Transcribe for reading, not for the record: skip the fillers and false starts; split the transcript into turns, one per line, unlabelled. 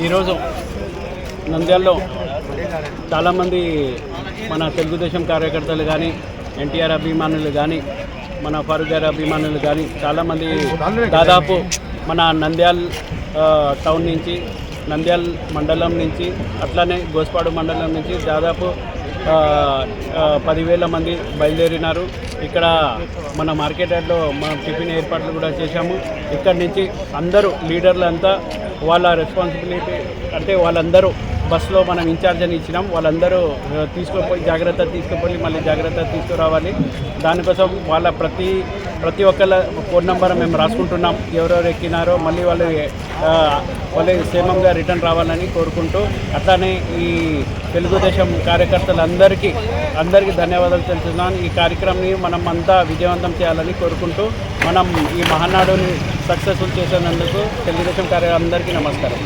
ఈరోజు నంద్యాలలో చాలామంది మన తెలుగుదేశం కార్యకర్తలు కానీ ఎన్టీఆర్ అభిమానులు కానీ మన ఫారూక్ గారి అభిమానులు కానీ చాలామంది దాదాపు మన నంద్యాల్ టౌన్ నుంచి నంద్యాల్ మండలం నుంచి అట్లానే గోస్పాడు మండలం నుంచి దాదాపు 10,000 మంది బయలుదేరినారు. ఇక్కడ మన మార్కెట్ యార్డ్లో మనం టిఫిన్ ఏర్పాట్లు కూడా చేశాము. ఇక్కడి నుంచి అందరూ లీడర్లు అంతా వాళ్ళ రెస్పాన్సిబిలిటీ అంటే వాళ్ళందరూ బస్సులో మనం ఇన్ఛార్జ్ అని ఇచ్చినాం. వాళ్ళందరూ తీసుకుపోయి మళ్ళీ జాగ్రత్త తీసుకురావాలి. దానికోసం వాళ్ళ ప్రతి ఒక్కళ్ళ ఫోన్ నెంబర్ మేము రాసుకుంటున్నాం. ఎవరెవరు ఎక్కినారో మళ్ళీ వాళ్ళు క్షేమంగా రిటర్న్ రావాలని కోరుకుంటూ అట్లానే ఈ తెలుగుదేశం కార్యకర్తలందరికీ ధన్యవాదాలు తెలుస్తున్నాను. ఈ కార్యక్రమాన్ని మనం అంతా విజయవంతం చేయాలని కోరుకుంటూ మనం ఈ మహానాడుని సక్సెస్ఫుల్ చేసినందుకు తెలుగుదేశం కార్యకర్తలందరికీ నమస్కారం.